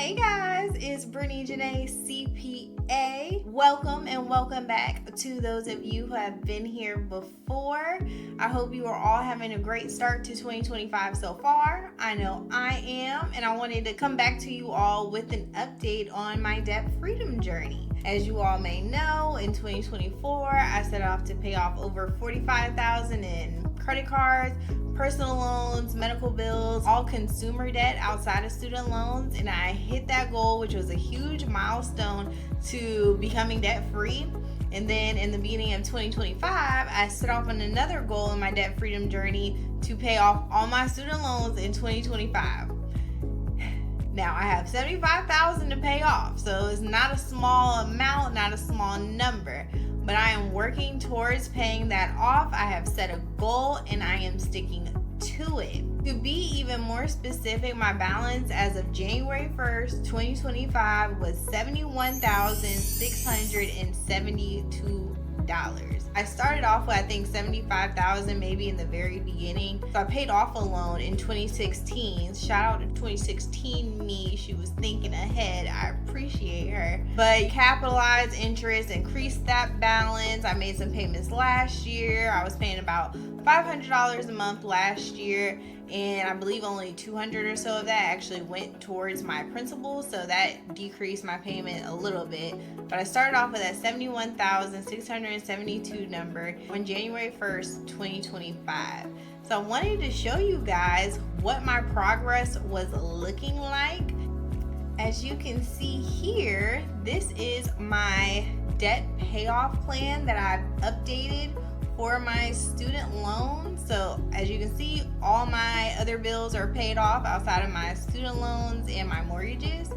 Hey guys, it's Brittany Janae, CPA. Welcome and welcome back to those of you who have been here before. I hope you are all having a great start to 2025 so far. I know I am, and I wanted to come back to you all with an update on my debt freedom journey. As you all may know, in 2024, I set off to pay off over $45,000 in credit cards, personal loans, medical bills, all consumer debt outside of student loans, and I hit that goal, which was a huge milestone to becoming debt free. And then in the beginning of 2025, I set off on another goal in my debt freedom journey to pay off all my student loans in 2025. Now I have $75,000 to pay off, so it's not a small amount, not a small number, but I am working towards paying that off. I have set a goal and I am sticking to it. To be even more specific, my balance as of January 1st, 2025 was $71,672. I started off with, I think, $75,000 maybe in the very beginning. So I paid off a loan in 2016. Shout out to 2016 me. She was thinking ahead. I appreciate her. But capitalized interest, increased that balance. I made some payments last year. I was paying about $500 a month last year, and I believe only $200 or so of that actually went towards my principal, so that decreased my payment a little bit. But I started off with that $71,672 number on January 1st, 2025. So I wanted to show you guys what my progress was looking like. As you can see here, this is my debt payoff plan that I've updated for my student loans. So as you can see, all my other bills are paid off outside of my student loans and my mortgages.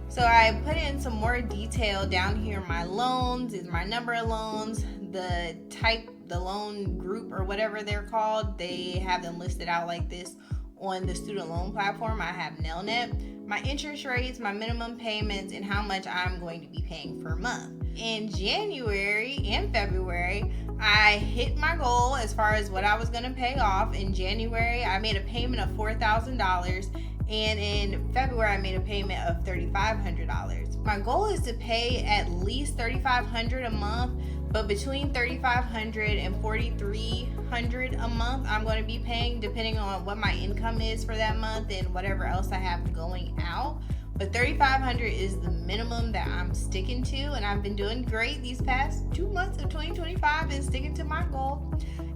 So I put in some more detail down here. My loans is my number of loans, the type, the loan group or whatever they're called. They have them listed out like this on the student loan platform. I have Nelnet, my interest rates, my minimum payments, and how much I'm going to be paying per month. In January and February, I hit my goal as far as what I was going to pay off. In January, I made a payment of $4,000, and in February, I made a payment of $3,500. My goal is to pay at least $3,500 a month, but between $3,500 and $4,300 a month, I'm going to be paying depending on what my income is for that month and whatever else I have going out. But $3,500 is the minimum that I'm sticking to, and I've been doing great these past 2 months of 2025 and sticking to my goal.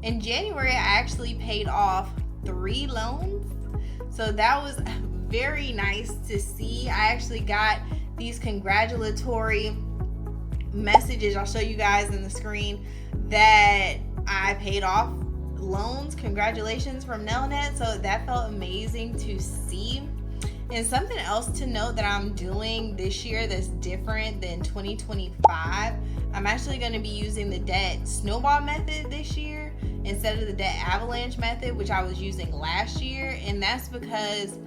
In January, I actually paid off 3 loans, so that was very nice to see. I actually got these congratulatory messages, I'll show you guys in the screen, that I paid off loans. Congratulations from Nelnet. So that felt amazing to see. And something else to note that I'm doing this year that's different than 2025, I'm actually going to be using the debt snowball method this year instead of the debt avalanche method, which I was using last year. And that's because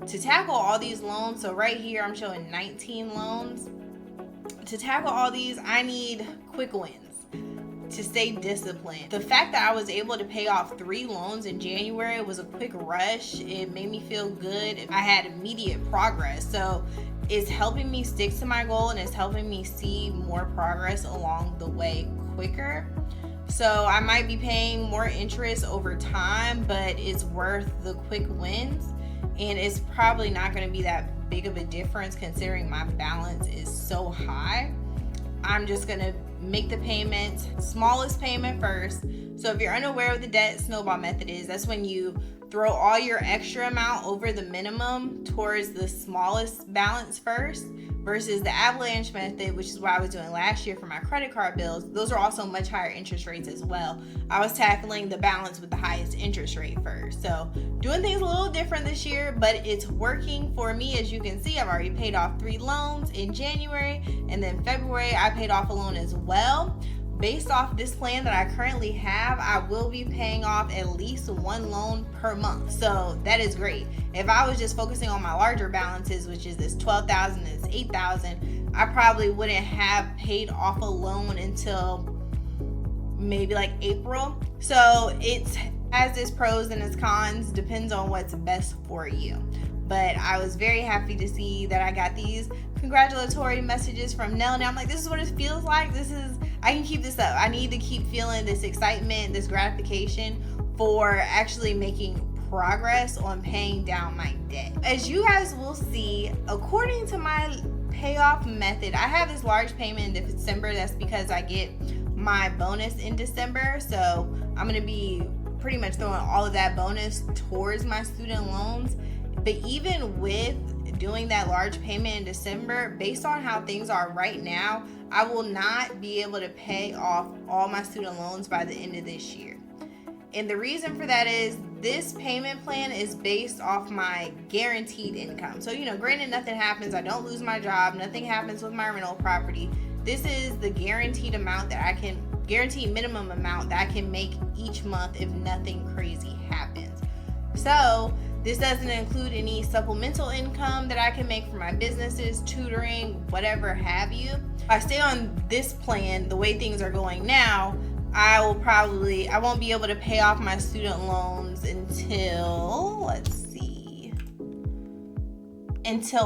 to tackle all these loans, so right here I'm showing 19 loans. To tackle all these, I need quick wins to stay disciplined. The fact that I was able to pay off 3 loans in January was a quick rush. It made me feel good. I had immediate progress. So it's helping me stick to my goal, and it's helping me see more progress along the way quicker. So I might be paying more interest over time, but it's worth the quick wins. And it's probably not going to be that big of a difference considering my balance is so high. I'm just going to make the payment, smallest payment first. So if you're unaware of the debt snowball method is, that's when you throw all your extra amount over the minimum towards the smallest balance first, versus the avalanche method, which is what I was doing last year for my credit card bills. Those are also much higher interest rates as well. I was tackling the balance with the highest interest rate first. So doing things a little different this year, but it's working for me. As you can see, I've already paid off 3 loans in January, and then February I paid off a loan as well. Based off this plan that I currently have, I will be paying off at least 1 loan per month. So that is great. If I was just focusing on my larger balances, which is this $12,000, this $8,000, I probably wouldn't have paid off a loan until maybe like April. So it has its pros and its cons, depends on what's best for you. but I was very happy to see that I got these congratulatory messages from Nell. Now I'm like, this is what it feels like. I can keep this up. I need to keep feeling this excitement, this gratification for actually making progress on paying down my debt. As you guys will see, according to my payoff method, I have this large payment in December. That's because I get my bonus in December. So I'm going to be pretty much throwing all of that bonus towards my student loans. But even with doing that large payment in December, based on how things are right now, I will not be able to pay off all my student loans by the end of this year. And the reason for that is this payment plan is based off my guaranteed income. So, granted, nothing happens. I don't lose my job. Nothing happens with my rental property. This is the guaranteed minimum amount that I can make each month if nothing crazy happens. So this doesn't include any supplemental income that I can make for my businesses, tutoring, whatever have you. If I stay on this plan, the way things are going now, I won't be able to pay off my student loans until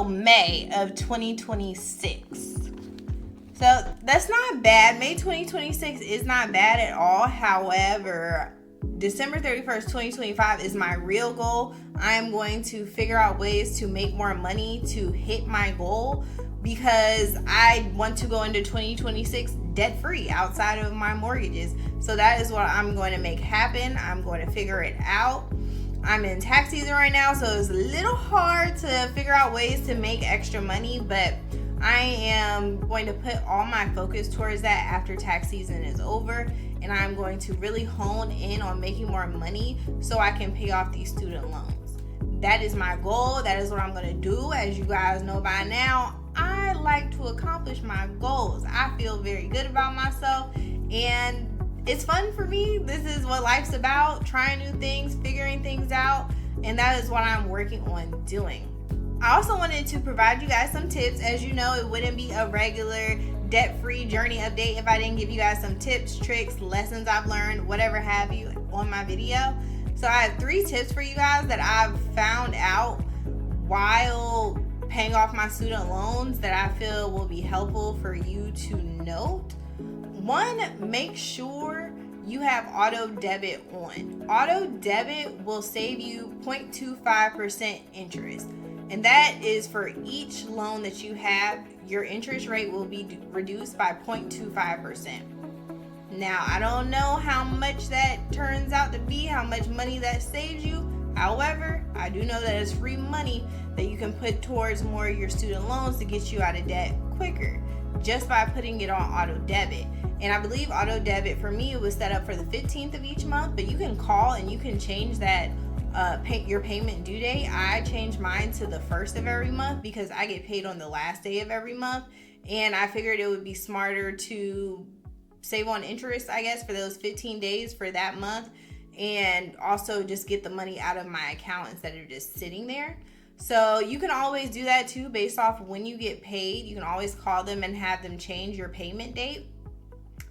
May of 2026. So that's not bad. May 2026 is not bad at all. However, December 31st, 2025 is my real goal. I am going to figure out ways to make more money to hit my goal, because I want to go into 2026 debt free outside of my mortgages. So that is what I'm going to make happen. I'm going to figure it out. I'm in tax season right now, so it's a little hard to figure out ways to make extra money, but I am going to put all my focus towards that after tax season is over, and I'm going to really hone in on making more money so I can pay off these student loans. That is my goal. That is what I'm going to do. As you guys know by now, I like to accomplish my goals. I feel very good about myself, and it's fun for me. This is what life's about, trying new things, figuring things out, and that is what I'm working on doing. I also wanted to provide you guys some tips. As you know, it wouldn't be a regular debt-free journey update if I didn't give you guys some tips, tricks, lessons I've learned, whatever have you, on my video. So I have 3 tips for you guys that I've found out while paying off my student loans that I feel will be helpful for you to note. 1, make sure you have auto debit on. Auto debit will save you 0.25% interest. And that is for each loan that you have, your interest rate will be reduced by 0.25%. Now, I don't know how much that turns out to be, how much money that saves you. However, I do know that it's free money that you can put towards more of your student loans to get you out of debt quicker, just by putting it on auto debit. And I believe auto debit for me, it was set up for the 15th of each month, but you can call and you can change that your payment due date. I changed mine to the 1st of every month because I get paid on the last day of every month, and I figured it would be smarter to save on interest, I guess, for those 15 days for that month, and also just get the money out of my account instead of just sitting there. So you can always do that too, based off when you get paid. You can always call them and have them change your payment date,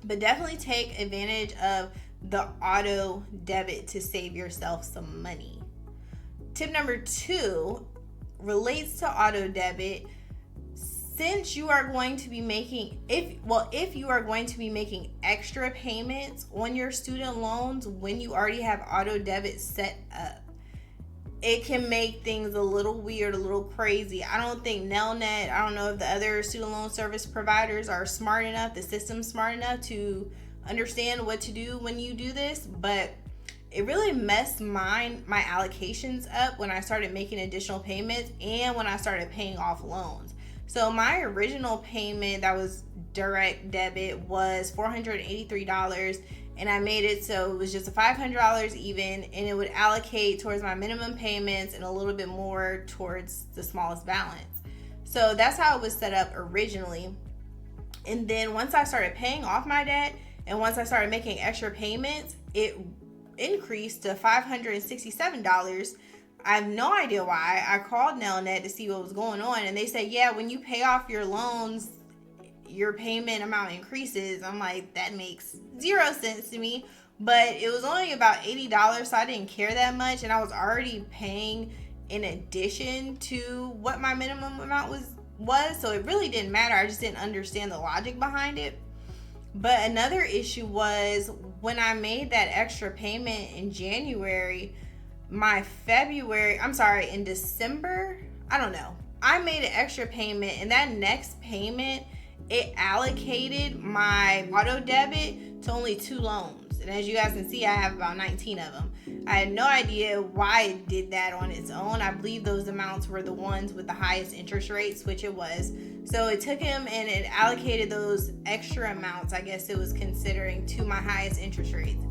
but definitely take advantage of the auto debit to save yourself some money. Tip number 2 relates to auto debit. Since you are going to be making, if you are going to be making extra payments on your student loans when you already have auto debit set up, it can make things a little weird, a little crazy. I don't think Nelnet, I don't know if the other student loan service providers are smart enough, the system's smart enough to understand what to do when you do this, but it really messed my allocations up when I started making additional payments and when I started paying off loans. So my original payment that was direct debit was $483, and I made it so it was just a $500 even, and it would allocate towards my minimum payments and a little bit more towards the smallest balance. So that's how it was set up originally. And then once I started paying off my debt and once I started making extra payments, it increased to $567. I have no idea why. I called Nelnet to see what was going on, and they said, yeah, when you pay off your loans, your payment amount increases. I'm like, that makes 0 sense to me, but it was only about $80, so I didn't care that much, and I was already paying in addition to what my minimum amount was. So it really didn't matter. I just didn't understand the logic behind it. But another issue was when I made that extra payment in January, in December, I don't know. I made an extra payment, and that next payment, it allocated my auto debit to only 2 loans. And as you guys can see, I have about 19 of them. I had no idea why it did that on its own. I believe those amounts were the ones with the highest interest rates, which it was. So it took him and it allocated those extra amounts, I guess it was considering, to my highest interest rates.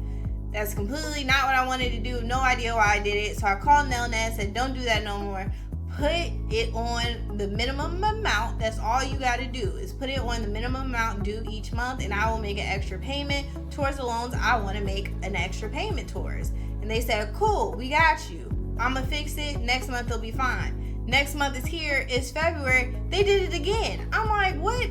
That's completely not what I wanted to do. No idea why I did it. So I called Nelnet and said, don't do that no more. Put it on the minimum amount. That's all you got to do, is put it on the minimum amount due each month, and I will make an extra payment towards the loans I want to make an extra payment towards. And they said, cool, we got you. I'm going to fix it. Next month it'll be fine. Next month is here. It's February. They did it again. I'm like, what?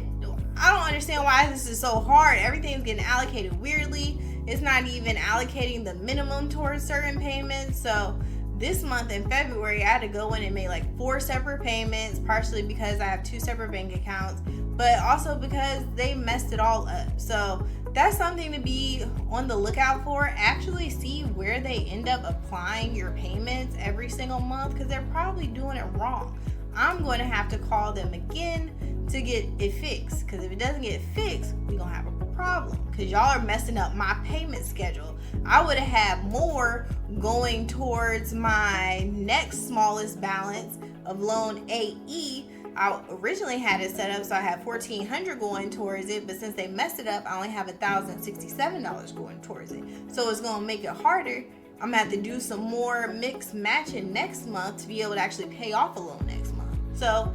I don't understand why this is so hard. Everything's getting allocated weirdly. It's not even allocating the minimum towards certain payments. So this month in February, I had to go in and make like 4 separate payments, partially because I have 2 separate bank accounts, but also because they messed it all up. So that's something to be on the lookout for. Actually see where they end up applying your payments every single month, because they're probably doing it wrong. I'm going to have to call them again to get it fixed, because if it doesn't get fixed, we're going to have a problem, because y'all are messing up my payment schedule. I would have had more going towards my next smallest balance of loan AE. I originally had it set up so I had $1,400 going towards it, but since they messed it up, I only have $1,067 going towards it. So it's going to make it harder. I'm going to have to do some more mix matching next month to be able to actually pay off a loan next month. So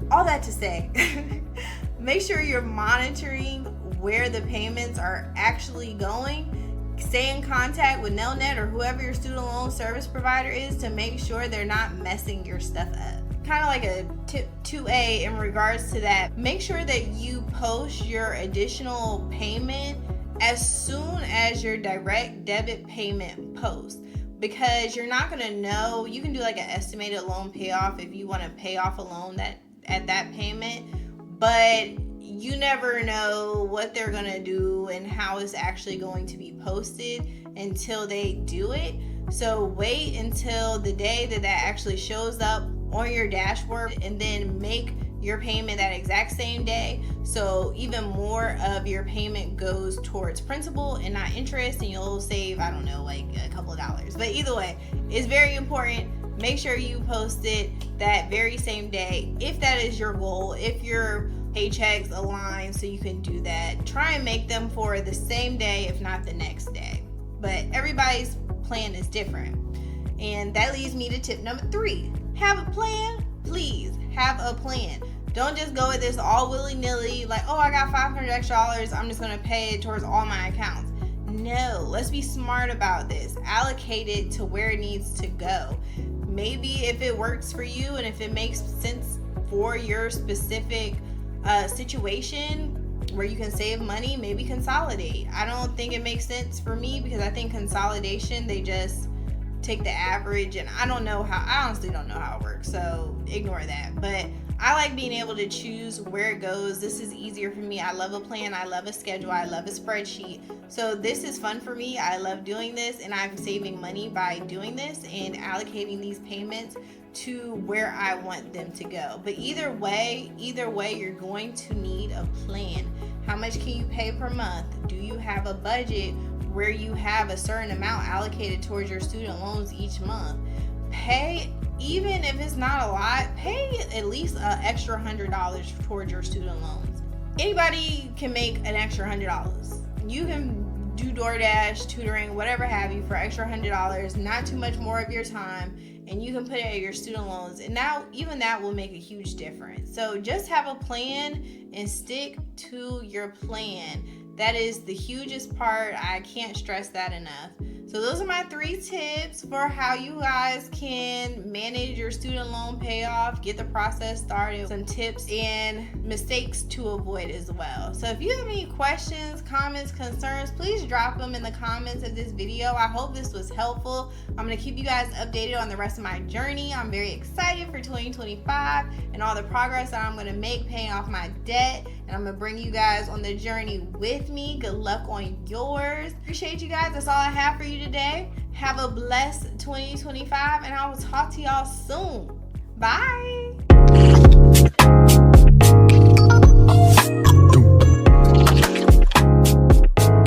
all that to say, make sure you're monitoring where the payments are actually going. Stay in contact with Nelnet or whoever your student loan service provider is to make sure they're not messing your stuff up. Kind of like a tip 2A in regards to that, make sure that you post your additional payment as soon as your direct debit payment posts, because you're not going to know. You can do like an estimated loan payoff if you want to pay off a loan at that payment, but you never know what they're going to do and how it's actually going to be posted until they do it. So wait until the day that actually shows up on your dashboard, and then make your payment that exact same day. So even more of your payment goes towards principal and not interest, and you'll save, I don't know, like a couple of dollars. But either way, it's very important. Make sure you post it that very same day if that is your goal. If your paychecks align so you can do that, try and make them for the same day, if not the next day. But everybody's plan is different. And that leads me to tip number 3. Have a plan. Please have a plan. Don't just go with this all willy-nilly, like, oh, I got $500 extra, I'm just going to pay it towards all my accounts. No, let's be smart about this. Allocate it to where it needs to go. Maybe if it works for you and if it makes sense for your specific situation where you can save money, maybe consolidate. I don't think it makes sense for me, because I think consolidation, they just take the average, and I honestly don't know how it works, so ignore that. But I like being able to choose where it goes. This is easier for me. I love a plan. I love a schedule. I love a spreadsheet. So this is fun for me. I love doing this, and I'm saving money by doing this and allocating these payments to where I want them to go. But either way, you're going to need a plan. How much can you pay per month? Do you have a budget where you have a certain amount allocated towards your student loans each month? Pay, even if it's not a lot, pay at least an extra $100 towards your student loans. Anybody can make an extra $100. You can do DoorDash, tutoring, whatever have you, for extra $100, not too much more of your time, and you can put it at your student loans, and now even that will make a huge difference. So just have a plan and stick to your plan. That is the hugest part. I can't stress that enough. So those are my 3 tips for how you guys can manage your student loan payoff, get the process started, some tips and mistakes to avoid as well. So if you have any questions, comments, concerns, please drop them in the comments of this video. I hope this was helpful. I'm going to keep you guys updated on the rest of my journey. I'm very excited for 2025 and all the progress that I'm going to make paying off my debt. And I'm going to bring you guys on the journey with me. Good luck on yours. Appreciate you guys. That's all I have for you today. Have a blessed 2025 and I will talk to y'all soon. Bye.